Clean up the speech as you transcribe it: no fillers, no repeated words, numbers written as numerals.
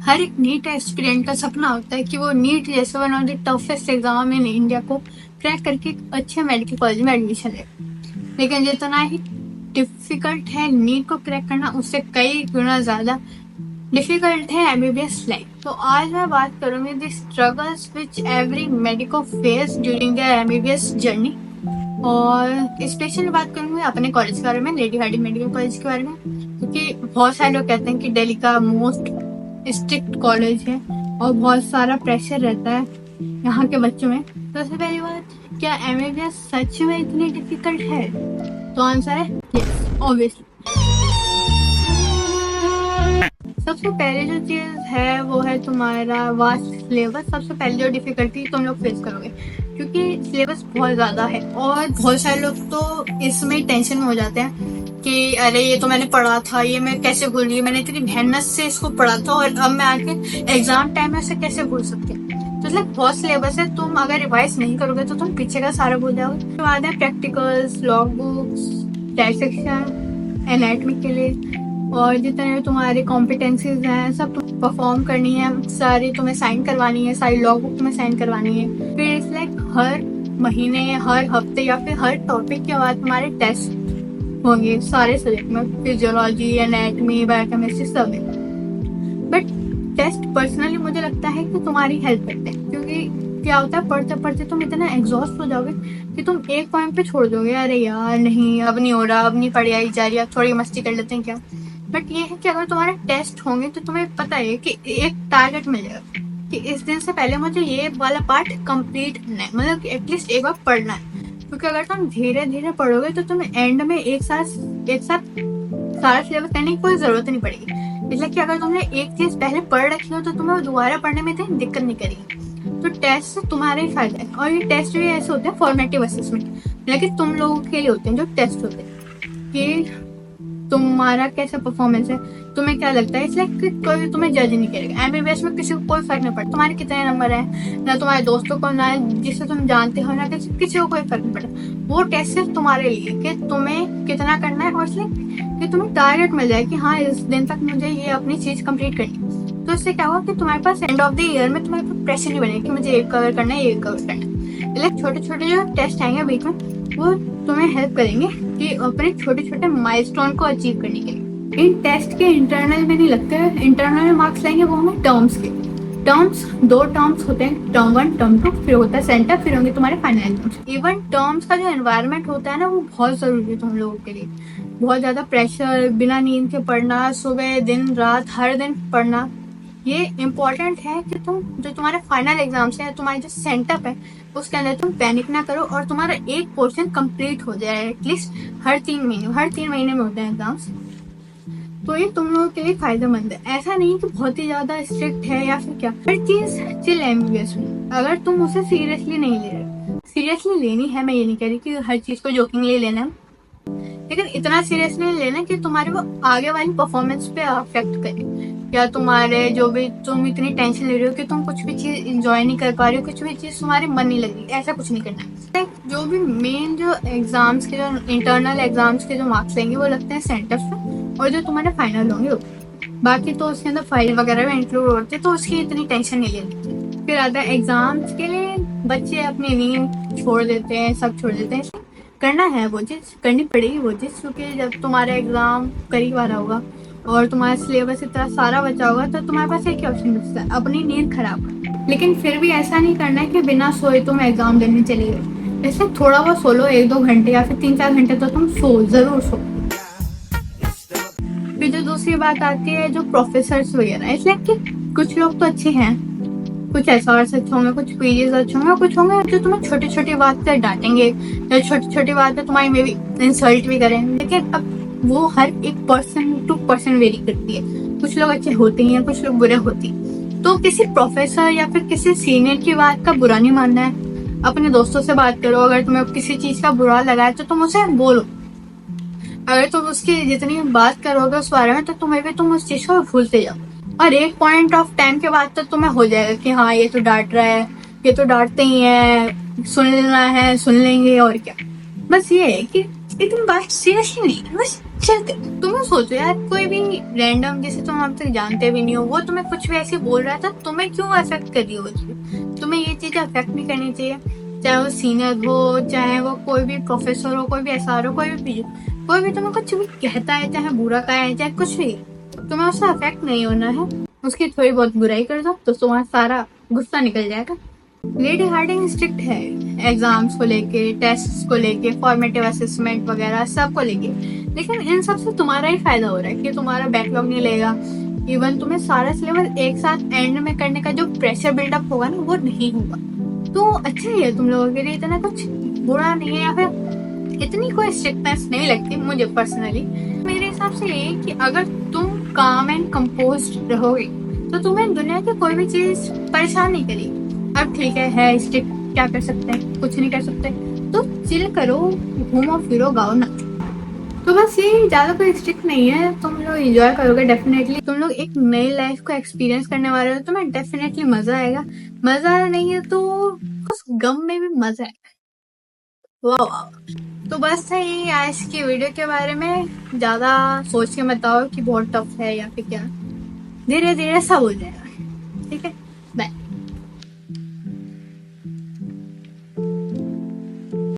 हर एक NEET aspirant का सपना होता है कि वो नीट जैसे one of the toughest exam in India को क्रैक करके एक अच्छे मेडिकल कॉलेज में एडमिशन ले। लेकिन जितना ही डिफिकल्ट है नीट को क्रैक करना, उससे कई गुना ज्यादा डिफिकल्ट है एमबीबीएस लाइफ। तो आज मैं बात करूंगी the struggles which every medico face during their MBBS journey, और स्पेशली बात करूंगी अपने कॉलेज के बारे में, लेडी हार्डिंग मेडिकल कॉलेज के बारे में, क्योंकि बहुत सारे लोग कहते हैं कि दिल्ली का मोस्ट स्ट्रिक्ट कॉलेज है और बहुत सारा प्रेशर रहता है यहाँ के बच्चों में। तो सबसे पहली बात, क्या एमबीबीएस सच में इतनी डिफिकल्ट है? तो आंसर है यस, ऑब्वियसली। सबसे पहले जो चीज है वो है तुम्हारा वास्ट सिलेबस। सबसे पहले जो डिफिकल्टी तुम लोग फेस करोगे, क्योंकि सिलेबस बहुत ज्यादा है और बहुत सारे लोग तो इसमें टेंशन में हो जाते हैं कि अरे ये तो मैंने पढ़ा था, ये मैं कैसे भूल गई, मैंने इतनी मेहनत से इसको पढ़ा था और अब मैं आके एग्जाम टाइम में उसे कैसे भूल सकती हूँ। तो मतलब बहुत सिलेबस है, तुम अगर रिवाइज नहीं करोगे तो तुम पीछे का सारा भूल जाओगे। उसके बाद है practicals, log books, dissection, anatomy के लिए, और जितने तुम्हारे कॉम्पिटेंसीज हैं सब तुम परफॉर्म करनी है, सारी तुम्हें साइन करवानी है, सारी लॉग बुक तुम्हें साइन करवानी है। फिर इट्स लाइक हर महीने, हर हफ्ते या फिर हर टॉपिक के बाद तुम्हारे टेस्ट होंगे सारे सब्जेक्ट में, फिजियोलॉजी, एनाटॉमी, बायोकेमिस्ट्री सब है। बट टेस्ट पर्सनली मुझे लगता है कि तुम्हारी हेल्प करते हैं, क्योंकि क्या होता है पढ़ते पढ़ते तुम इतना एग्जॉस्ट हो जाओगे कि तुम एक पॉइंट पे छोड़ दोगे, अरे यार नहीं अब नहीं हो रहा, अब नहीं पढ़ाई जा रही, अब थोड़ी मस्ती कर लेते हैं क्या। बट ये है कि अगर तुम्हारे टेस्ट होंगे तो तुम्हें पता है कि एक टारगेट मिल जाएगा कि इस दिन से पहले मुझे ये वाला पार्ट कंप्लीट करना है, मतलब एटलीस्ट एक बार पढ़ना है। क्योंकि अगर तुम धीरे धीरे पढ़ोगे तो तुम्हें एंड में एक साथ सारा सिलेबस करने की कोई जरूरत नहीं पड़ेगी। इसलिए कि अगर तुमने एक चीज पहले पढ़ रखी हो तो तुम्हें दोबारा पढ़ने में इतनी दिक्कत नहीं करेगी। तो टेस्ट से तुम्हारा ही फायदा है। और ये टेस्ट भी ऐसे होते हैं फॉर्मेटिव असेसमेंट, लेकिन तुम लोगों के लिए होते हैं जो टेस्ट होते हैं कि तुम्हारा कैसा परफॉर्मेंस है, तुम्हें क्या लगता है। इसलिए कोई तुम्हें जज नहीं करेगा। एमबीबीएस में किसी को कोई फर्क नहीं पड़ता तुम्हारे कितने नंबर है, ना तुम्हारे दोस्तों को, ना जिसे तुम जानते हो, ना किसी को कोई फर्क नहीं पड़ता। वो टेस्ट सिर्फ तुम्हारे लिए कि तुम्हें कितना करना है, और इसलिए कि तुम्हें टारगेट मिल जाए कि हाँ इस दिन तक मुझे ये अपनी चीज कंप्लीट करनी। तो इससे क्या होगा कि तुम्हारे पास एंड ऑफ द ईयर में तुम्हारे पास प्रेशर नहीं बनेगा कि मुझे ये कवर करना है, ये कवर करना है। इसलिए छोटे छोटे जो टेस्ट आएंगे बीच में, वो तुम्हें हेल्प करेंगे कि अपने छोटे छोटे माइलस्टोन को अचीव करने के लिए। इन टेस्ट के इंटरनल में नहीं लगते, इंटरनल मार्क्स लेंगे वो हमें टर्म्स के। टर्म्स दो टर्म्स होते हैं, टर्म 1, टर्म 2, फिर होता है सेंटर, फिर होंगे तुम्हारे फाइनल एग्जाम्स। इवन टर्म्स का जो एनवायरनमेंट होता है ना, वो बहुत जरूरी है तुम लोगों के लिए। बहुत ज्यादा प्रेशर, बिना नींद के पढ़ना, सुबह दिन रात हर दिन पढ़ना, ये इम्पोर्टेंट है कि तुम जो तुम्हारे फाइनल एग्जाम्स है, तुम्हारी जो सेंटअप है, उसके अंदर तुम पैनिक ना करो और तुम्हारा एक पोर्शन कंप्लीट हो जाए एटलीस्ट हर 3 महीने में होते हैं एग्जाम्स। तो ये तुम लोगों के लिए फायदेमंद है। ऐसा नहीं कि बहुत ही ज्यादा स्ट्रिक्ट है या फिर क्या, हर चीज चिल एमबीबीएस में। अगर तुम उसे सीरियसली नहीं ले रहे, सीरियसली लेनी है, मैं ये नहीं कह रही कि हर चीज को जोकिंगली लेना है, लेकिन इतना सीरियसली लेना कि तुम्हारे वो आगे वाली परफॉर्मेंस पे अफेक्ट करे, या तुम्हारे जो भी तुम इतनी टेंशन ले रहे हो कि तुम कुछ भी चीज एंजॉय नहीं कर पा रहे हो, कुछ भी चीज तुम्हारे मन नहीं लग रही, ऐसा कुछ नहीं करना है। जो भी मेन जो एग्जाम्स के, जो इंटरनल एग्जाम्स के जो मार्क्स लेंगे वो लगते हैं सेंटर पे, और जो तुम्हारे फाइनल होंगे बाकी तो उसके अंदर फाइल वगैरह भी इंक्लूड होते हैं, तो उसकी इतनी टेंशन नहीं लेनी। फिर आता है एग्जाम्स के लिए बच्चे अपनी नींद छोड़ देते हैं, सब छोड़ देते हैं। करना है वो चीज, करनी पड़ेगी वो चीज, क्योंकि जब तुम्हारा एग्जाम करीब आ रहा होगा और तुम्हारा सिलेबस इतना सारा बचा होगा तो तुम्हारे पास एक ही ऑप्शन बचता है, अपनी नींद खराब कर। लेकिन फिर भी ऐसा नहीं करना है कि बिना सोए तुम एग्जाम देने चले गए। इसलिए थोड़ा बहुत सो लो, 1-2 घंटे या फिर 3-4 घंटे तो तुम जरूर सो। फिर जो दूसरी बात आती है जो प्रोफेसर्स वगैरह, इसलिए कि कुछ लोग तो अच्छे हैं, कुछ एसआरस अच्छे होंगे, कुछ पीजीज अच्छे होंगे, कुछ होंगे जो तुम्हें छोटी छोटी बात पे डांटेंगे, या छोटी छोटी बात पे तुम्हारी मे बी इंसल्ट भी करेंगे। लेकिन अब वो हर एक पर्सन टू पर्सन वेरी करती है, कुछ लोग अच्छे होते हैं, कुछ लोग बुरे होते हैं। तो किसी प्रोफेसर या फिर किसी सीनियर की बात का बुरा नहीं मानना है। अपने दोस्तों से बात करो, अगर तुम्हें किसी चीज का बुरा लगा है तो तुम उसे बोलो। अगर तुम उसकी जितनी बात करोगे उस बारे में, तो तुम उस चीज को भूलते जाओ, और एक पॉइंट ऑफ टाइम के बाद तो तुम्हें हो जाएगा कि हाँ ये तो डांट रहा है, ये तो डांटते ही है, सुन लेना है, सुन लेंगे और क्या। बस ये है कि इतनी बात सीरियसली नहीं है, बस चिल कर। तुम्हें सोचो यार, कोई भी रैंडम जिसे तुम अब तक जानते भी नहीं हो, वो तुम्हें कुछ भी ऐसे बोल रहा था, तुम्हें क्यों अफेक्ट कर रही हो? तुम्हें ये चीजें अफेक्ट नहीं करनी चाहिए। चाहे वो सीनियर हो, चाहे वो कोई भी प्रोफेसर हो, कोई भी एसआर हो, कोई भी पीजी, कोई भी तुम्हें कुछ भी कहता है, चाहे बुरा कहा है, चाहे कुछ भी, तुम्हें उससे अफेक्ट नहीं होना है। उसकी थोड़ी बहुत बुराई कर दो तो तुम्हारा सारा गुस्सा निकल जाएगा। लेडी हार्डिंग स्ट्रिक्ट है एग्जाम्स को लेके, टेस्ट्स को लेके, फॉर्मेटिव असेसमेंट वगैरह सब को लेके, लेकिन इन सब से तुम्हारा ही फायदा हो रहा है कि तुम्हारा बैकलॉग नहीं लगेगा। इवन तुम्हें सारा सिलेबस एक साथ एंड में करने का जो प्रेशर बिल्डअप होगा ना, वो नहीं होगा। तो अच्छा ही है तुम लोगों के लिए, इतना कुछ बुरा नहीं है, या फिर इतनी कोई स्ट्रिक्टनेस नहीं लगती मुझे पर्सनली। मेरे हिसाब से ये कि अगर तुम काम एंड कंपोज रहोगे तो तुम्हें दुनिया की कोई भी चीज परेशान नहीं करेगी। अब ठीक है स्ट्रिक्ट, क्या कर सकते हैं, कुछ नहीं कर सकते, तो चिल करो, घूमो फिरो, गाओ ना। तो बस ये, ज्यादा कोई स्ट्रिक्ट नहीं है, तुम लोग एंजॉय करोगे डेफिनेटली। तुम लोग एक नई लाइफ को एक्सपीरियंस करने वाले हो, तुम्हें डेफिनेटली मजा आएगा। मजा नहीं है तो उस गम में भी मजा है। वाह वाह। तो बस था ये आज की वीडियो के बारे में। ज्यादा सोच के मत आओ कि बहुत टफ है या फिर क्या, धीरे धीरे सब हो जाएगा।